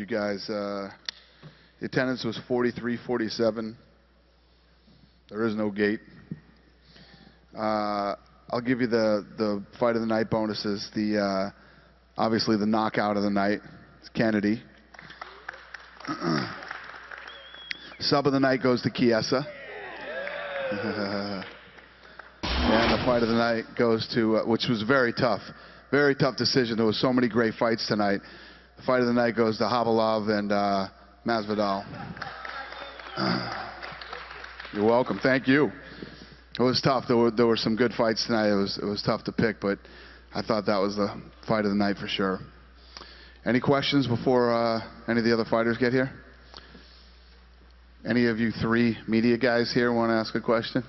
guys. The attendance was 43-47. There is no gate. I'll give you the fight of the night bonuses. Obviously the knockout of the night. It's Kennedy. Sub of the night goes to Chiesa. And the fight of the night goes to, which was very tough decision. There was so many great fights tonight. The fight of the night goes to Habalov and Masvidal. You're welcome. Thank you. It was tough. There were some good fights tonight. It was tough to pick, but I thought that was the fight of the night for sure. Any questions before any of the other fighters get here? Any of you three media guys here want to ask a question?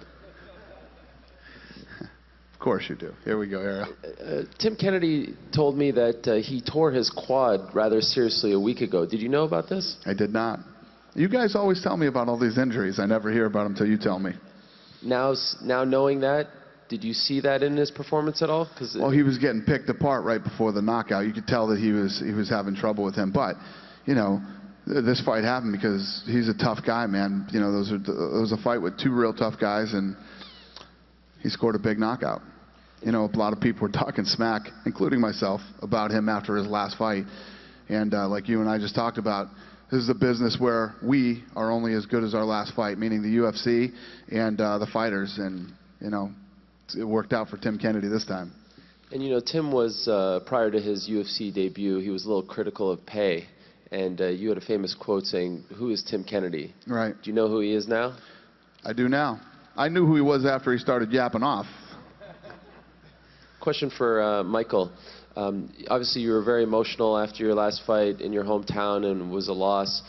Of course you do. Here we go, Ariel. Tim Kennedy told me that he tore his quad rather seriously a week ago. Did you know about this? I did not. You guys always tell me about all these injuries. I never hear about them until you tell me. Now knowing that, did you see that in his performance at all? Well, he was getting picked apart right before the knockout. You could tell that he was having trouble with him. But, you know, this fight happened because he's a tough guy, man. You know, it was a fight with two real tough guys, and he scored a big knockout. You know, a lot of people were talking smack, including myself, about him after his last fight. And like you and I just talked about, this is a business where we are only as good as our last fight, meaning the UFC and the fighters. And, you know, it worked out for Tim Kennedy this time. And, you know, Tim was, prior to his UFC debut, he was a little critical of pay. And you had a famous quote saying, "Who is Tim Kennedy?" Right. Do you know who he is now? I do now. I knew who he was after he started yapping off. Question for Michael. Obviously, you were very emotional after your last fight in your hometown and it was a loss.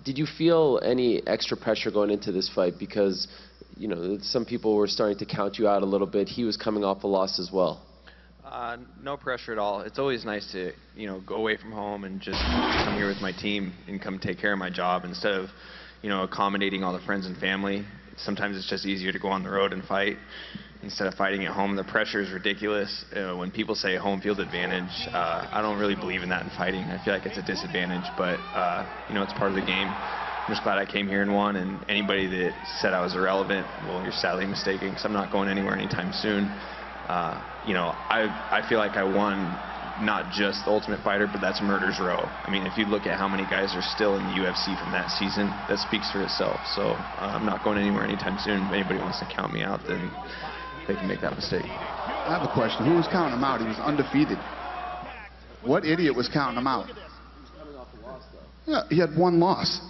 Did you feel any extra pressure going into this fight? Because, you know, some people were starting to count you out a little bit. He was coming off a loss as well. No pressure at all. It's always nice to, you know, go away from home and just come here with my team and come take care of my job instead of, you know, accommodating all the friends and family. Sometimes it's just easier to go on the road and fight instead of fighting at home. The pressure is ridiculous. When people say home field advantage, I don't really believe in that in fighting. I feel like it's a disadvantage, but, you know, it's part of the game. I'm just glad I came here and won, and anybody that said I was irrelevant, well, you're sadly mistaken, because I'm not going anywhere anytime soon. You know, I feel like I won not just the Ultimate Fighter, but that's Murder's Row. I mean, if you look at how many guys are still in the UFC from that season, that speaks for itself. So I'm not going anywhere anytime soon. If anybody wants to count me out, then they can make that mistake. I have a question. Who was counting him out? He was undefeated. What idiot was counting him out? Yeah, he had one loss.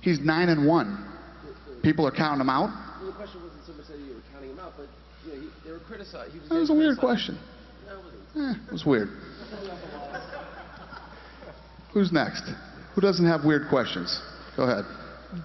He's 9-1. People are counting him out? Well, the question wasn't so much that you were counting him out, but you know, they were criticized. That was a weird question. It was weird. Who's next? Who doesn't have weird questions? Go ahead.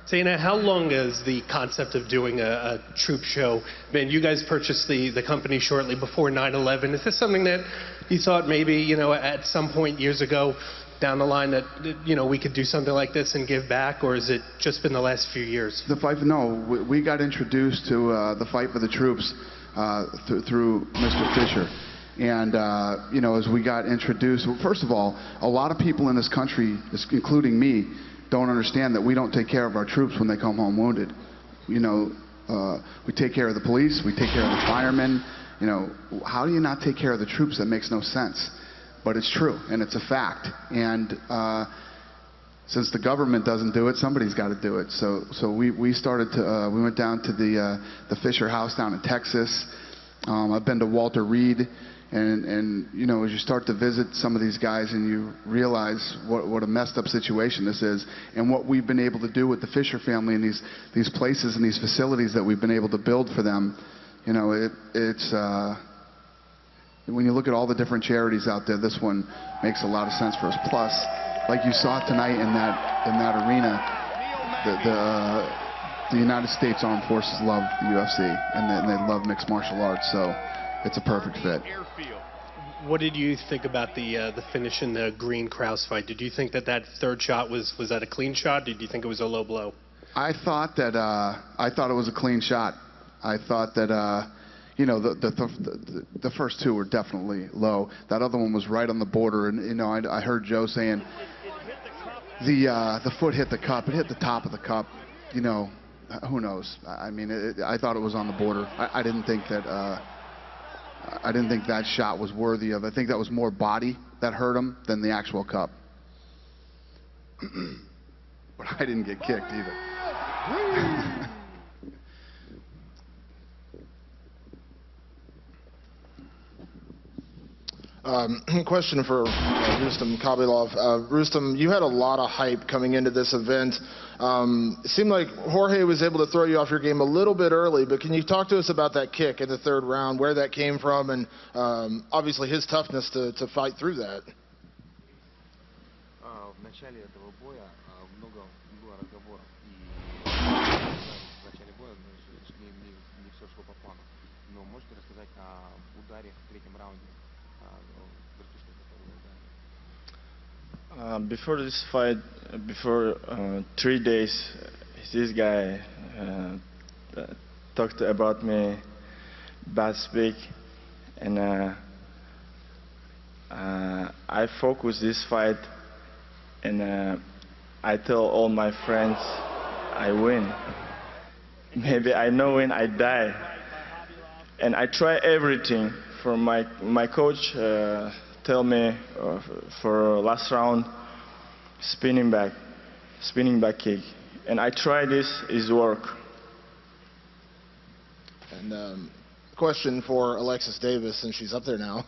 Dana, how long has the concept of doing a troop show been? You guys purchased the company shortly before 9/11. Is this something that you thought maybe, you know, at some point years ago down the line that, you know, we could do something like this and give back, or has it just been the last few years? The fight, no, we got introduced to the Fight for the Troops through Mr. Fisher. And, you know, as we got introduced, well, first of all, a lot of people in this country, including me, don't understand that we don't take care of our troops when they come home wounded. You know, we take care of the police, we take care of the firemen. You know, how do you not take care of the troops? That makes no sense. But it's true, and it's a fact. And since the government doesn't do it, somebody's got to do it. So we started to, we went down to the Fisher House down in Texas. I've been to Walter Reed. And you know, as you start to visit some of these guys and you realize what a messed up situation this is, and what we've been able to do with the Fisher family and these places and these facilities that we've been able to build for them, you know, it's when you look at all the different charities out there, this one makes a lot of sense for us. Plus, like you saw tonight in that arena, the United States Armed Forces love the UFC and they love mixed martial arts, so it's a perfect fit. What did you think about the finish in the Green Krause fight? Did you think that third shot was that a clean shot? Did you think it was a low blow? I thought it was a clean shot. I thought that you know, the first two were definitely low. That other one was right on the border, and you know, I heard Joe saying The foot hit the cup. It hit the top of the cup. You know, who knows? I mean, I thought it was on the border. I didn't think that. I didn't think that shot was worthy of. I think that was more body that hurt him than the actual cup. But I didn't get kicked either. Question for Rustam Khabilov. Rustam, you had a lot of hype coming into this event. It seemed like Jorge was able to throw you off your game a little bit early, but can you talk to us about that kick in the third round, where that came from, and obviously his toughness to fight through that? В начале этого боя много было разговоров, и в начале боя не все шло по плану. Но можете рассказать о ударе в третьем раунде, вертушке, которую ударили? Before this fight, before 3 days, this guy talked about me, bad speak, and I focus this fight, and I tell all my friends I win. Maybe I know when I die, and I try everything. For my coach tell me for last round spinning back kick, and I try this, is work. And question for Alexis Davis, since she's up there now.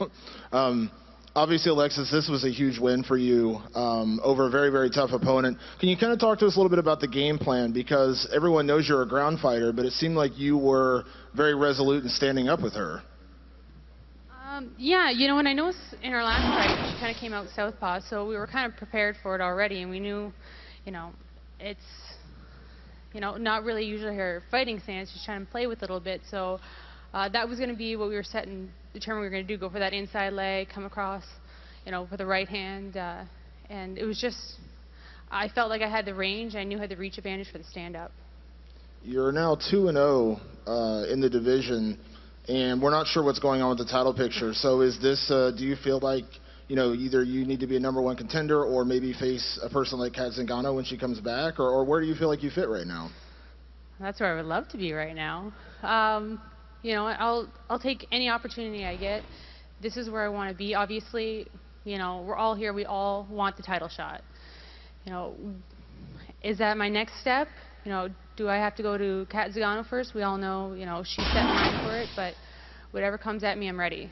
Obviously, Alexis, this was a huge win for you over a very, very tough opponent. Can you kind of talk to us a little bit about the game plan? Because everyone knows you're a ground fighter, but it seemed like you were very resolute in standing up with her. Yeah, you know, and I noticed in our last fight, she kind of came out southpaw, so we were kind of prepared for it already, and we knew, you know, it's, you know, not really usually her fighting stance, she's trying to play with it a little bit, so that was going to be what we were set and determined we were going to do, go for that inside leg, come across, you know, with the right hand, and it was just, I felt like I had the range, I knew I had the reach advantage for the stand-up. You're now 2-0 in the division, and we're not sure what's going on with the title picture. So is this, do you feel like, you know, either you need to be a #1 contender or maybe face a person like Kat Zingano when she comes back, or where do you feel like you fit right now? That's where I would love to be right now. You know, I'll take any opportunity I get. This is where I want to be. Obviously, you know, we're all here. We all want the title shot. You know, is that my next step? You know, do I have to go to Kat Zingano first? We all know, you know, she's set in line for it, but whatever comes at me, I'm ready.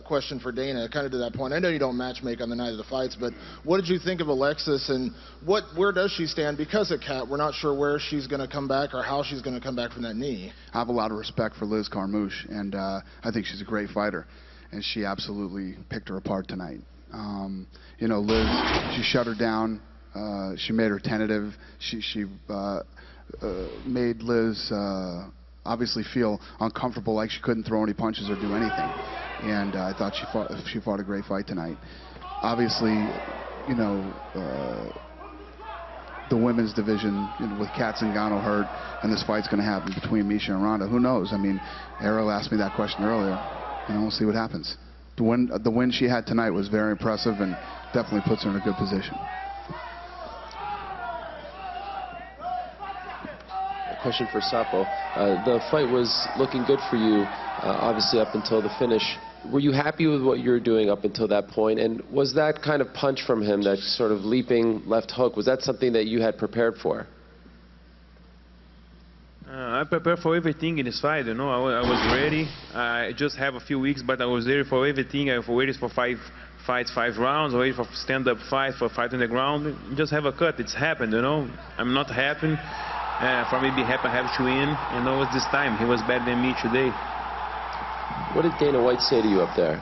Question for Dana, kind of to that point. I know you don't matchmake on the night of the fights, but what did you think of Alexis, and where does she stand because of Kat? We're not sure where she's going to come back or how she's going to come back from that knee. I have a lot of respect for Liz Carmouche, and I think she's a great fighter, and she absolutely picked her apart tonight. You know, Liz, she shut her down. She made her tentative. She made Liz obviously feel uncomfortable, like she couldn't throw any punches or do anything. And I thought she fought a great fight tonight. Obviously, you know, the women's division, you know, with Kat Zingano hurt, and this fight's going to happen between Misha and Ronda. Who knows? I mean, Errol asked me that question earlier. You know, we'll see what happens. The win she had tonight was very impressive and definitely puts her in a good position. Question for Sapo. The fight was looking good for you, obviously up until the finish. Were you happy with what you were doing up until that point? And was that kind of punch from him, that sort of leaping left hook, was that something that you had prepared for? I prepared for everything in this fight, you know. I was ready. I just have a few weeks, but I was ready for everything. I waited for 5 fights, 5 rounds, waited for stand-up fight, for fight on the ground. Just have a cut. It's happened, you know. I'm not happy. For me to be happy, I have to win. And it was this time. He was better than me today. What did Dana White say to you up there?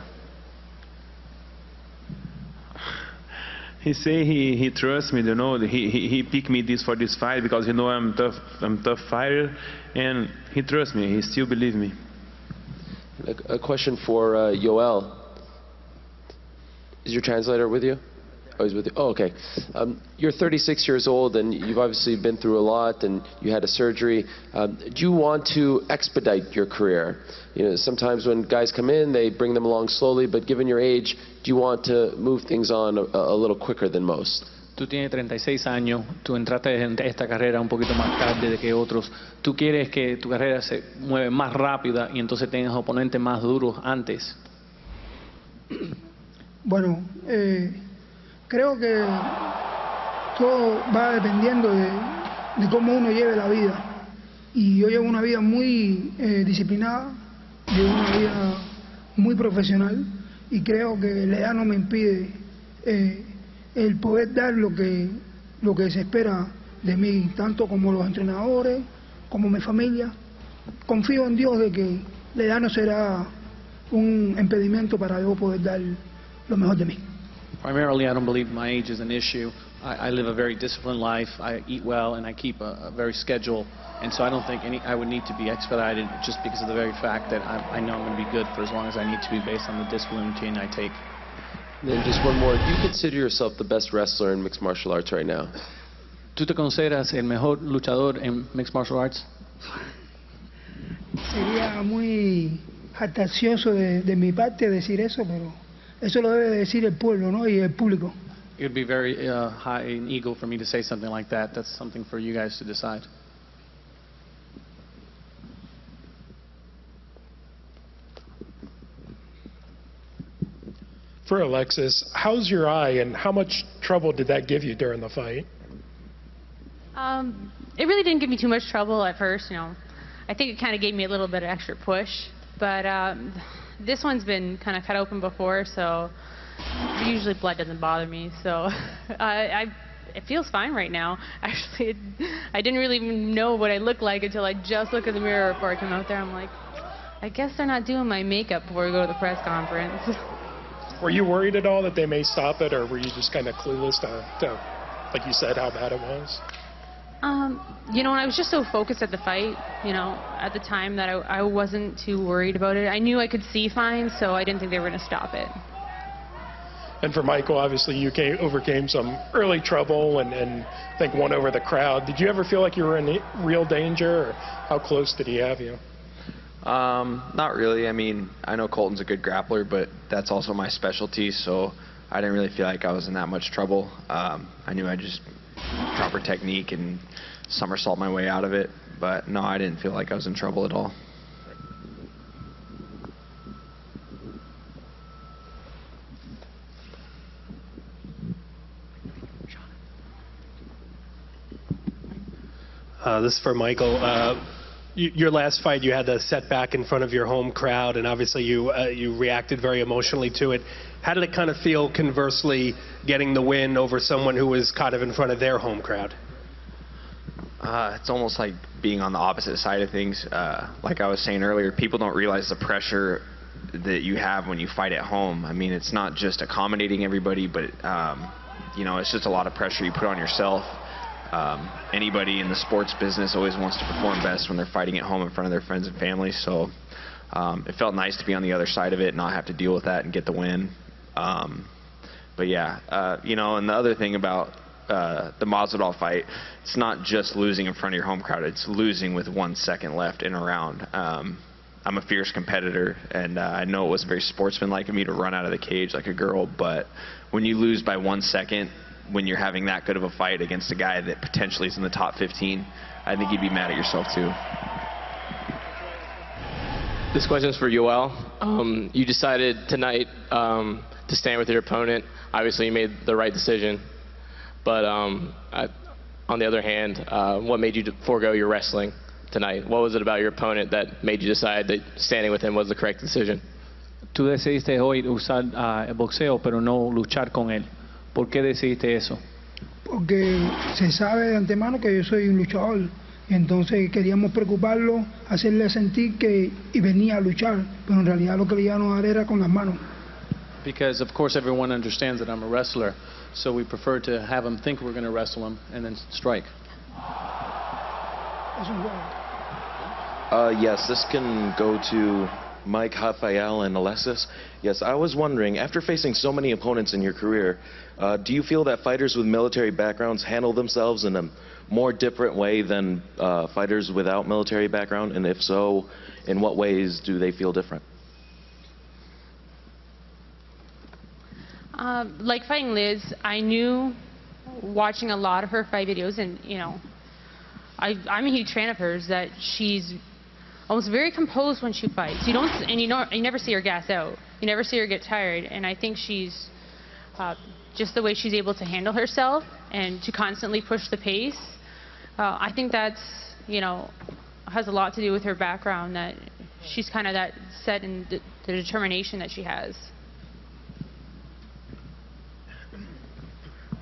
He say he trusts me, you know. He picked me for this fight because he know I'm tough fighter, and he trusts me. He still believes me. A question for Yoel. Is your translator with you? Oh, he's with you. Oh, okay. You're 36 years old, and you've obviously been through a lot, and you had a surgery. Do you want to expedite your career? You know, sometimes when guys come in, they bring them along slowly, but given your age, do you want to move things on a little quicker than most? Tú tienes 36 años, tú entraste en esta carrera un poquito más tarde de que otros. ¿Tú quieres que tu carrera se mueve más rápida y entonces tengas oponentes más duros antes? Bueno, creo que todo va dependiendo de cómo uno lleve la vida. Y yo llevo una vida muy disciplinada, llevo una vida muy profesional y creo que la edad no me impide el poder dar lo que se espera de mí, tanto como los entrenadores, como mi familia. Confío en Dios de que la edad no será un impedimento para yo poder dar lo mejor de mí. Primarily, I don't believe my age is an issue. I live a very disciplined life. I eat well and I keep a very schedule. And so I don't think I would need to be expedited just because of the very fact that I know I'm going to be good for as long as I need to be based on the discipline routine I take. And just one more. Do you consider yourself the best wrestler in mixed martial arts right now? ¿Tú te consideras el mejor luchador en mixed martial arts? Sería muy jactancioso de mi parte decir eso, pero eso lo debe decir el pueblo, ¿no? Y el público. It would be very high in ego for me to say something like that. That's something for you guys to decide. For Alexis, how's your eye and how much trouble did that give you during the fight? It really didn't give me too much trouble at first, you know. I think it kind of gave me a little bit of extra push, but this one's been kind of cut open before, so usually blood doesn't bother me. So it feels fine right now. Actually, I didn't really even know what I looked like until I just looked in the mirror before I came out there. I'm like, I guess they're not doing my makeup before we go to the press conference. Were you worried at all that they may stop it, or were you just kind of clueless to, like you said, how bad it was? You know, I was just so focused at the fight, you know, at the time that I wasn't too worried about it. I knew I could see fine, so I didn't think they were going to stop it. And for Michael, obviously, you overcame some early trouble and I think won over the crowd. Did you ever feel like you were in real danger, or how close did he have you? Not really. I mean, I know Colton's a good grappler, but that's also my specialty, so I didn't really feel like I was in that much trouble. I knew I just proper technique and somersault my way out of it, but no, I didn't feel like I was in trouble at all. This is for Michael. Your last fight, you had the setback in front of your home crowd, and obviously you reacted very emotionally to it. How did it kind of feel, conversely, getting the win over someone who was kind of in front of their home crowd? It's almost like being on the opposite side of things. Like I was saying earlier, people don't realize the pressure that you have when you fight at home. I mean, it's not just accommodating everybody, but you know, it's just a lot of pressure you put on yourself. Anybody in the sports business always wants to perform best when they're fighting at home in front of their friends and family. So it felt nice to be on the other side of it and not have to deal with that and get the win. But yeah, you know, and the other thing about the Masvidal fight, it's not just losing in front of your home crowd, it's losing with 1 second left in a round. I'm a fierce competitor, and I know it wasn't very sportsmanlike of me to run out of the cage like a girl, but when you lose by 1 second, when you're having that good of a fight against a guy that potentially is in the top 15, I think you'd be mad at yourself too. This question is for Yoel. You decided tonight to stand with your opponent. Obviously, you made the right decision. But on the other hand, what made you forego your wrestling tonight? What was it about your opponent that made you decide that standing with him was the correct decision? Tú decidiste hoy usar el boxeo, pero no luchar con él. ¿Por qué decidiste eso? Porque se sabe de antemano que yo soy un luchador. Entonces queríamos preocuparlo, hacerle sentir que y venía a luchar, pero en realidad lo que le íbamos a dar era con las manos. Because of course everyone understands that I'm a wrestler, so we prefer to have him think we're going to wrestle him and then strike. Yes, this can go to Mike, Rafael, and Alexis. Yes, I was wondering, after facing so many opponents in your career, do you feel that fighters with military backgrounds handle themselves in a more different way than fighters without military background? And if so, in what ways do they feel different? Like fighting Liz, I knew watching a lot of her fight videos, and I'm a huge fan of hers. That she's almost very composed when she fights. You never see her gas out. You never see her get tired. And I think she's just the way she's able to handle herself and to constantly push the pace. I think that's has a lot to do with her background. That she's kind of that set in the determination that she has.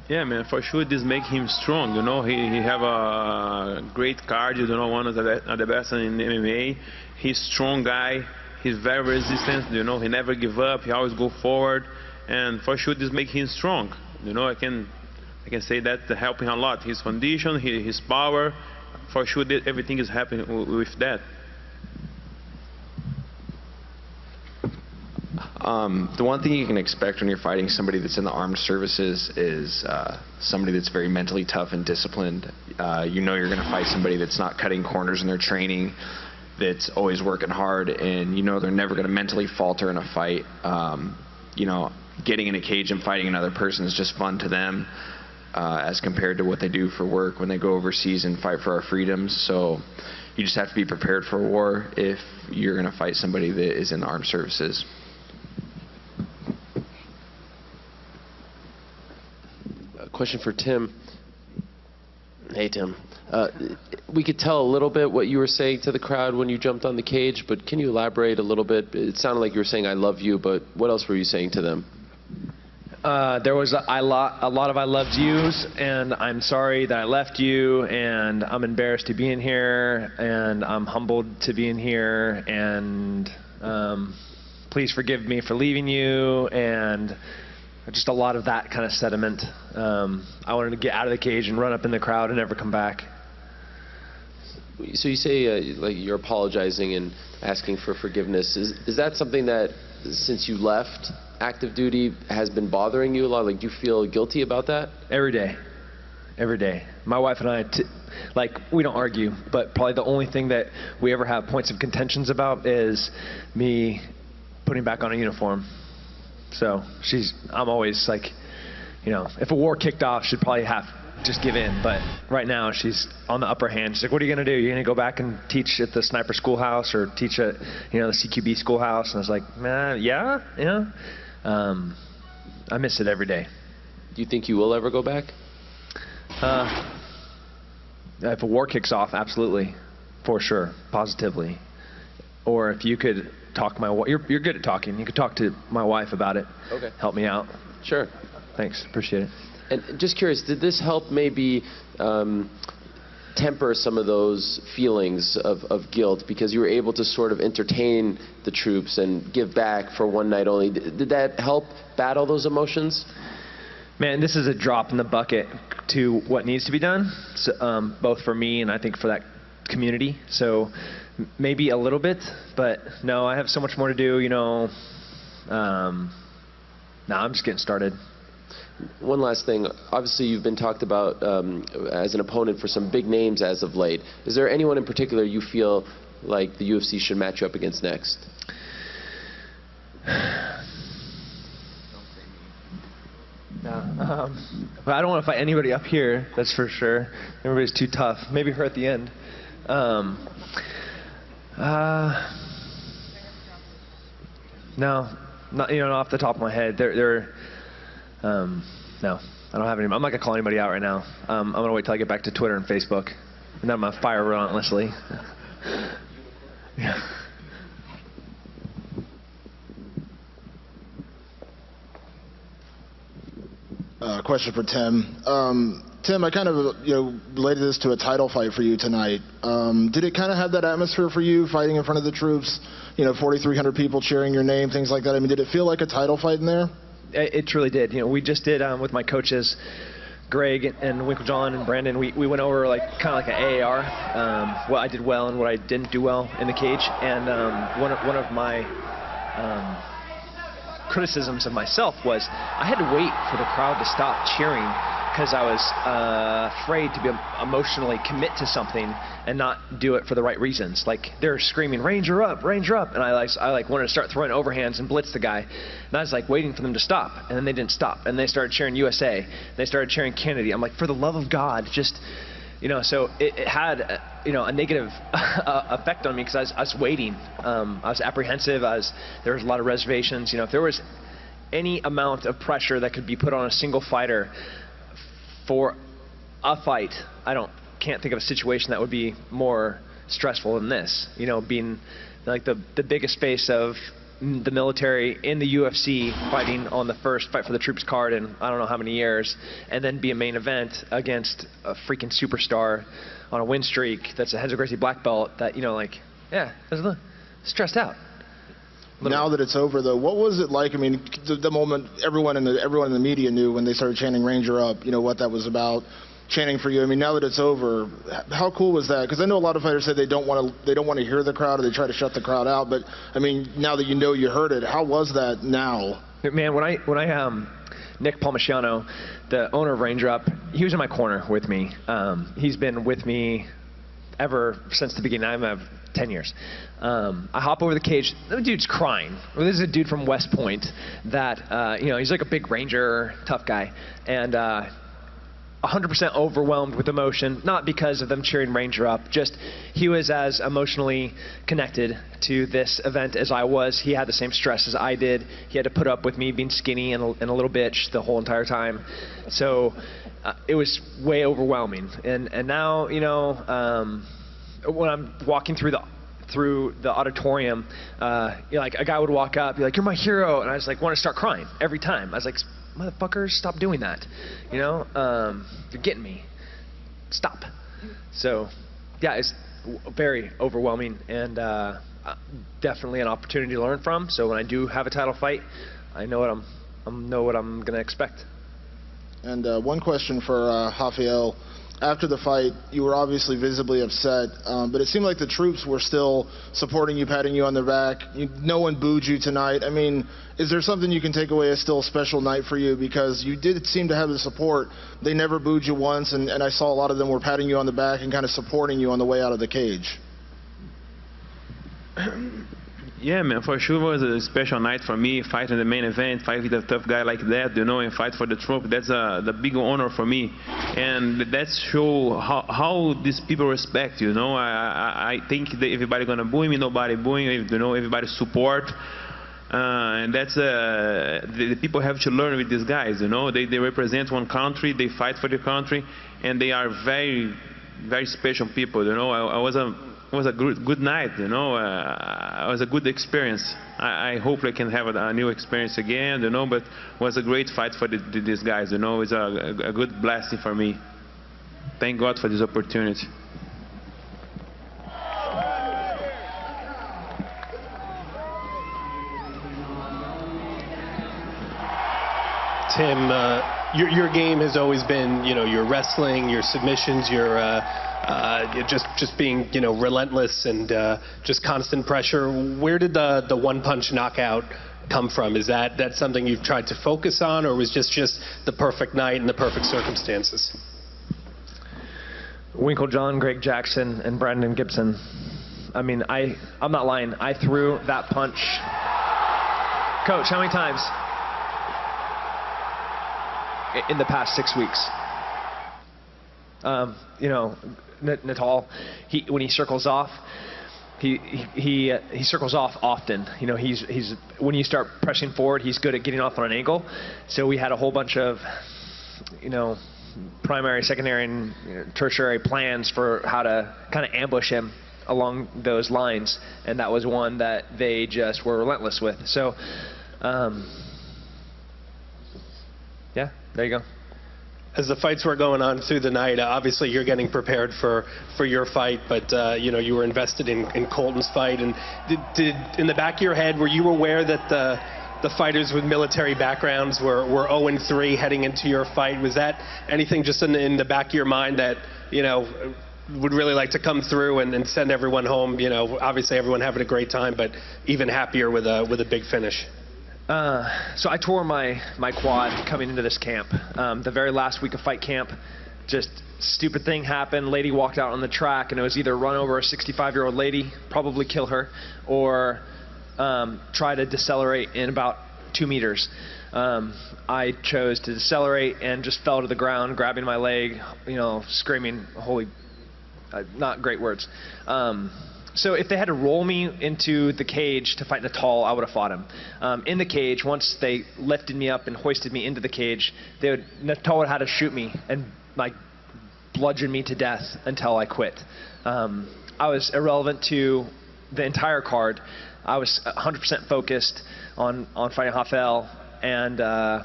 Yeah, man, for sure this make him strong. He have a great cardio. One of the best in MMA. He's strong guy. He's very resistant. He never give up. He always go forward, and for sure this make him strong. I can say that helping a lot. His condition, his power, for sure everything is happening with that. The one thing you can expect when you're fighting somebody that's in the armed services is somebody that's very mentally tough and disciplined. You're going to fight somebody that's not cutting corners in their training, that's always working hard, and they're never going to mentally falter in a fight. Getting in a cage and fighting another person is just fun to them as compared to what they do for work when they go overseas and fight for our freedoms. So you just have to be prepared for war if you're going to fight somebody that is in the armed services. Question for Tim. Hey, Tim. We could tell a little bit what you were saying to the crowd when you jumped on the cage, but can you elaborate a little bit? It sounded like you were saying, "I love you," but what else were you saying to them? There was a lot of "I loved yous," and I'm sorry that I left you, and I'm embarrassed to be in here, and I'm humbled to be in here, and please forgive me for leaving you, and just a lot of that kind of sentiment. I wanted to get out of the cage and run up in the crowd and never come back. So you say like you're apologizing and asking for forgiveness. Is that something that, since you left active duty, has been bothering you a lot? Like, do you feel guilty about that? Every day. Every day. My wife and I, we don't argue, but probably the only thing that we ever have points of contentions about is me putting back on a uniform. So I'm always like, if a war kicked off, she'd probably just give in. But right now, she's on the upper hand. She's like, "What are you going to do? You're going to go back and teach at the sniper schoolhouse or teach at, the CQB schoolhouse?" And I was like, yeah. I miss it every day. Do you think you will ever go back? If a war kicks off, absolutely, for sure, positively. Or if you could talk to my wife. You're good at talking. You could talk to my wife about it. Okay. Help me out. Sure. Thanks. Appreciate it. And just curious, did this help maybe temper some of those feelings of guilt, because you were able to sort of entertain the troops and give back for one night only? Did that help battle those emotions? Man, this is a drop in the bucket to what needs to be done, so, both for me and I think for that community. So maybe a little bit, but no, I have so much more to do, I'm just getting started. One last thing. Obviously, you've been talked about as an opponent for some big names as of late. Is there anyone in particular you feel like the UFC should match you up against next? No. But I don't want to fight anybody up here, that's for sure. Everybody's too tough. Maybe her at the end. No, not off the top of my head. No, I don't have any. I'm not gonna call anybody out right now. I'm gonna wait till I get back to Twitter and Facebook, and then I'm gonna fire relentlessly. Yeah. Question for Tim. Tim, I kind of related this to a title fight for you tonight. Did it kind of have that atmosphere for you, fighting in front of the troops? 4,300 people cheering your name, things like that. I mean, did it feel like a title fight in there? It truly did. We just did with my coaches, Greg and Winklejohn and Brandon. We went over kind of like an AAR, what I did well and what I didn't do well in the cage. And one of my criticisms of myself was I had to wait for the crowd to stop cheering because I was afraid to be emotionally commit to something and not do it for the right reasons. Like they're screaming, Ranger up, and I wanted to start throwing overhands and blitz the guy, and I was like waiting for them to stop, and then they didn't stop, and they started cheering USA, they started cheering Kennedy. I'm like, for the love of God, just, you know. So it had a negative effect on me because I was waiting. I was apprehensive. There was a lot of reservations. You know, if there was any amount of pressure that could be put on a single fighter for a fight, can't think of a situation that would be more stressful than this. You know, being like the biggest face of the military in the UFC, fighting on the first Fight for the Troops card in I don't know how many years, and then be a main event against a freaking superstar on a win streak that's has a Gracie black belt. That, you know, like, yeah, I was stressed out. Now that it's over, though, what was it like? I mean, the moment everyone in the media knew when they started chanting "Ranger up," you know, what that was about, chanting for you. I mean, now that it's over, how cool was that? Because I know a lot of fighters say they don't want to hear the crowd, or they try to shut the crowd out. But I mean, now that you know you heard it, how was that now? Man, when I Nick Palmisciano, the owner of Ranger Up, he was in my corner with me. He's been with me ever since the beginning. I have 10 years. I hop over the cage. The dude's crying. Well, this is a dude from West Point that, you know, he's like a big Ranger, tough guy, and 100% overwhelmed with emotion, not because of them cheering Ranger up, just he was as emotionally connected to this event as I was. He had the same stress as I did. He had to put up with me being skinny and a little bitch the whole entire time. So it was way overwhelming. And now, you know, when I'm walking through the auditorium, you know, like a guy would walk up, be like, "You're my hero," and I was like, want to start crying every time. I was like, "Motherfuckers, stop doing that," you know. You're getting me. Stop. So, yeah, it's very overwhelming and definitely an opportunity to learn from. So when I do have a title fight, I know what I'm gonna expect. And one question for Rafael. After the fight, you were obviously visibly upset, but it seemed like the troops were still supporting you, patting you on the back. No one booed you tonight. I mean, is there something you can take away as still a special night for you? Because you did seem to have the support. They never booed you once, and I saw a lot of them were patting you on the back and kind of supporting you on the way out of the cage. Yeah, man, for sure it was a special night for me, fighting the main event, fighting with a tough guy like that, you know, and fight for the trophy. That's the big honor for me. And that shows how these people respect, you know. I think that everybody gonna boo me, nobody booing, you know, everybody support. And that's the people have to learn with these guys, you know. They represent one country, they fight for the country, and they are very, very special people, you know. It was a good night, you know. It was a good experience. I hope I can have a new experience again, you know. But it was a great fight for these guys, you know. It's a good blessing for me. Thank God for this opportunity. Tim, your game has always been, you know, your wrestling, your submissions, your just being, you know, relentless and just constant pressure. Where did the one-punch knockout come from? Is that something you've tried to focus on, or was just the perfect night and the perfect circumstances? Winkle John, Greg Jackson, and Brandon Gibson. I mean, I'm not lying. I threw that punch. Coach, how many times in the past 6 weeks? You know, Natal, when he circles off, he circles off often. You know, he's when you start pressing forward, he's good at getting off on an angle. So we had a whole bunch of, you know, primary, secondary, and tertiary plans for how to kind of ambush him along those lines, and that was one that they just were relentless with. So, yeah, there you go. As the fights were going on through the night, obviously you're getting prepared for your fight, but you know, you were invested in Colton's fight. And did in the back of your head, were you aware that the fighters with military backgrounds were 0-3 heading into your fight? Was that anything just in the back of your mind that, you know, would really like to come through and send everyone home? You know, obviously everyone having a great time, but even happier with a big finish. So I tore my quad coming into this camp. The very last week of fight camp, just stupid thing happened. Lady walked out on the track, and it was either run over a 65-year-old lady, probably kill her, or try to decelerate in about 2 meters. I chose to decelerate and just fell to the ground, grabbing my leg, screaming, holy, not great words. So if they had to roll me into the cage to fight Natal, I would have fought him. In the cage, once they lifted me up and hoisted me into the cage, Natal would have had to shoot me and bludgeon me to death until I quit. I was irrelevant to the entire card. I was 100% focused on fighting Rafael and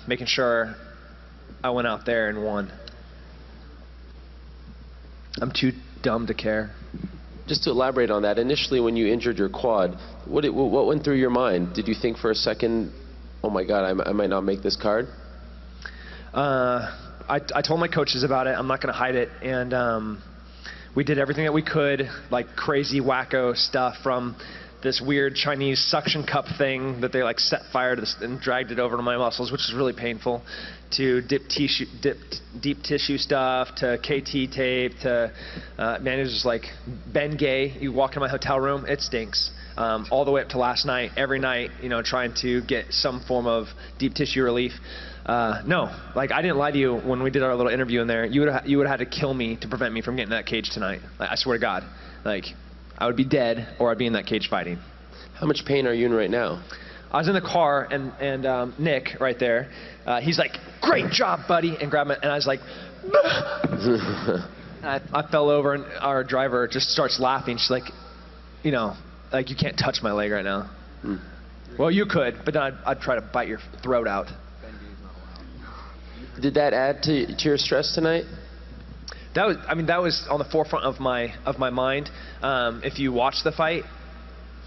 making sure I went out there and won. I'm too dumb to care. Just to elaborate on that, initially when you injured your quad, what went through your mind? Did you think for a second, oh my God, I might not make this card? I told my coaches about it. I'm not going to hide it. And we did everything that we could, like crazy wacko stuff, from this weird Chinese suction cup thing that they set fire to and dragged it over to my muscles, which is really painful, to deep tissue stuff, to KT tape, to man, it was just like Ben Gay. You walk in my hotel room, it stinks. All the way up to last night, every night, trying to get some form of deep tissue relief. No, I didn't lie to you when we did our little interview in there. You would have had to kill me to prevent me from getting in that cage tonight. I swear to God. I would be dead, or I'd be in that cage fighting. How much pain are you in right now? I was in the car, and Nick, right there, he's like, "Great job, buddy," and grabbed me, and I was like, I fell over, and our driver just starts laughing. She's like, you can't touch my leg right now. Well, you could, but then I'd try to bite your throat out. Did that add to your stress tonight? That was on the forefront of my mind. If you watch the fight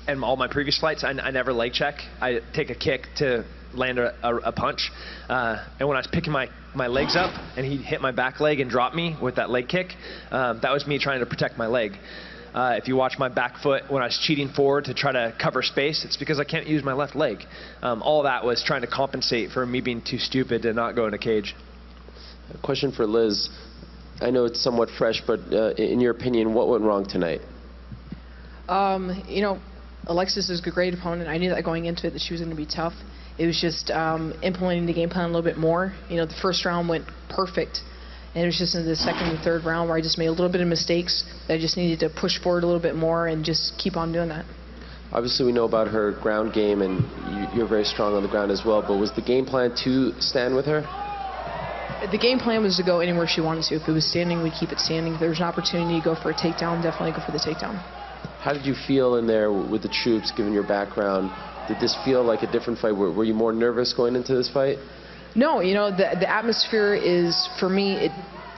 and all my previous fights, I never leg check. I take a kick to land a punch. And when I was picking my legs up and he hit my back leg and dropped me with that leg kick, that was me trying to protect my leg. If you watch my back foot when I was cheating forward to try to cover space, it's because I can't use my left leg. All that was trying to compensate for me being too stupid to not go in a cage. A question for Liz. I know it's somewhat fresh, but in your opinion, what went wrong tonight? Alexis is a great opponent. I knew that going into it that she was going to be tough. It was just implementing the game plan a little bit more. The first round went perfect. And it was just in the second and third round where I just made a little bit of mistakes that I just needed to push forward a little bit more and just keep on doing that. Obviously, we know about her ground game, and you're very strong on the ground as well, but was the game plan to stand with her? The game plan was to go anywhere she wanted to. If it was standing, we'd keep it standing. If there was an opportunity to go for a takedown, definitely go for the takedown. How did you feel in there with the troops, given your background? Did this feel like a different fight? Were you more nervous going into this fight? No, the atmosphere is, for me,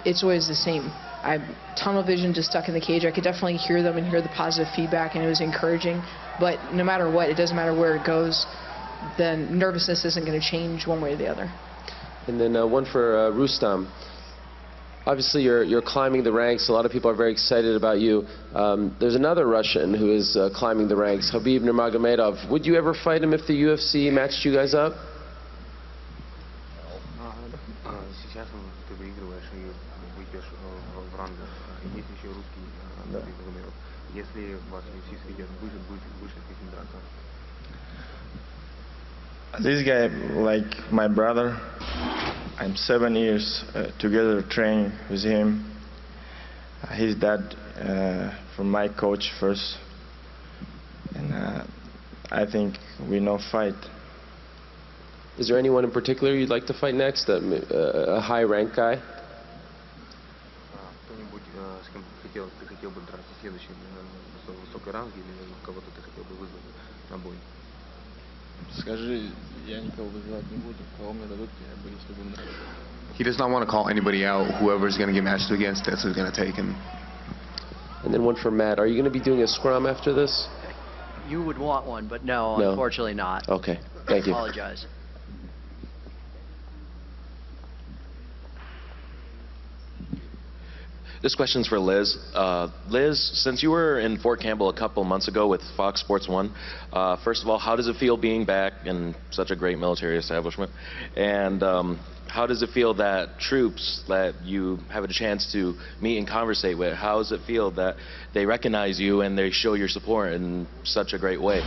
it's always the same. I'm tunnel vision, just stuck in the cage. I could definitely hear them and hear the positive feedback, and it was encouraging. But no matter what, it doesn't matter where it goes, the nervousness isn't going to change one way or the other. And then one for Rustam. Obviously, you're climbing the ranks. A lot of people are very excited about you. There's another Russian who is climbing the ranks, Khabib Nurmagomedov. Would you ever fight him if the UFC matched you guys up? Сейчас ты выигрываешь и выйдешь в рангах. Есть еще русский Нурмагомедов. Если вас UFC сведет, будешь ли с ним драться? This guy, like my brother, I'm 7 years together training with him. His dad from my coach first, and I think we know fight. Is there anyone in particular you'd like to fight next, a high-ranked guy? Кто-нибудь, с кем ты хотел бы драться следующим на высокой ранге, или кого-то ты хотел бы вызвать на бой? Скажи, я никого вызывать не буду. Кого мне дадут, я бы, если бы нравится. He does not want to call anybody out. Whoever's going to get matched against, that's who's going to take him. And then one for Matt. Are you going to be doing a scrum after this? You would want one, but no, unfortunately not. Okay, thank you. I apologize. This question's for Liz. Liz, since you were in Fort Campbell a couple months ago with Fox Sports 1, first of all, how does it feel being back in such a great military establishment? And how does it feel that troops that you have a chance to meet and conversate with, how does it feel that they recognize you and they show your support in such a great way?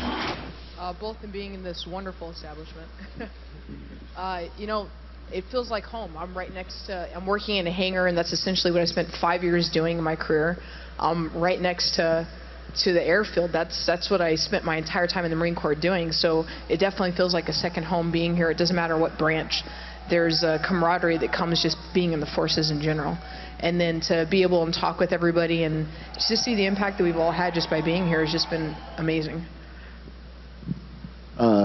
Both in being in this wonderful establishment. You know, it feels like home. I'm right next to, I'm working in a hangar, and that's essentially what I spent 5 years doing in my career. I'm right next to the airfield. That's what I spent my entire time in the Marine Corps doing. So it definitely feels like a second home being here. It doesn't matter what branch. There's a camaraderie that comes just being in the forces in general. And then to be able to talk with everybody and just see the impact that we've all had just by being here has just been amazing.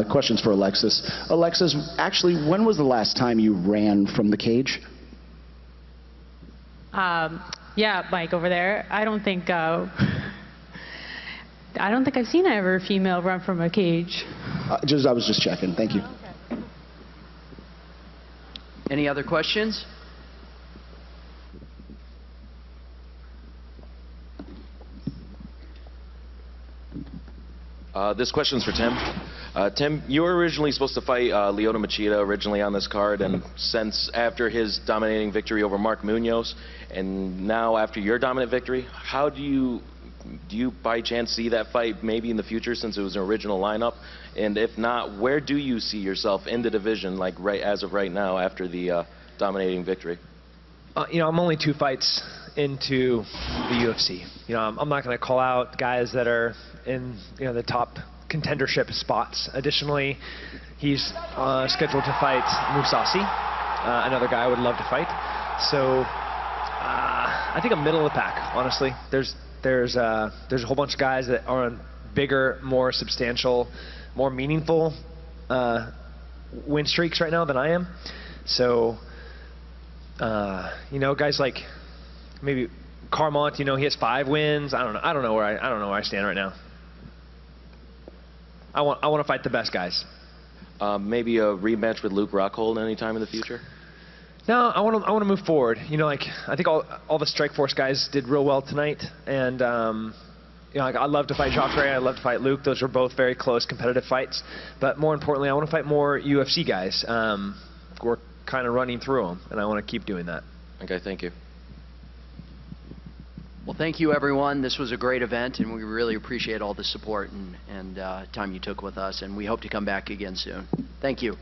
Questions for Alexis. Alexis, actually, when was the last time you ran from the cage? Yeah, Mike over there. I don't think I've seen ever a female run from a cage. I was just checking. Thank you. Okay. Any other questions? This question's for Tim. Tim, you were originally supposed to fight Lyoto Machida originally on this card, and since after his dominating victory over Mark Munoz, and now after your dominant victory, how do you by chance see that fight maybe in the future since it was an original lineup? And if not, where do you see yourself in the division, like as of right now after the dominating victory? You know, I'm only 2 fights into the UFC. You know, I'm not going to call out guys that are in, you know, the top contendership spots. Additionally, he's scheduled to fight Mousasi, another guy I would love to fight. So I think I'm middle of the pack, honestly. There's a whole bunch of guys that are on bigger, more substantial, more meaningful win streaks right now than I am. So you know, guys like maybe Carmont, you know, he has 5 wins. I don't know where I stand right now. I want to fight the best guys. Maybe a rematch with Luke Rockhold anytime in the future? No, I want to move forward. You know, like I think all the Strikeforce guys did real well tonight, and you know, like, I'd love to fight Jacare, I'd love to fight Luke. Those were both very close, competitive fights. But more importantly, I want to fight more UFC guys. We're kind of running through them, and I want to keep doing that. Okay, thank you. Well, thank you, everyone. This was a great event, and we really appreciate all the support and time you took with us, and we hope to come back again soon. Thank you.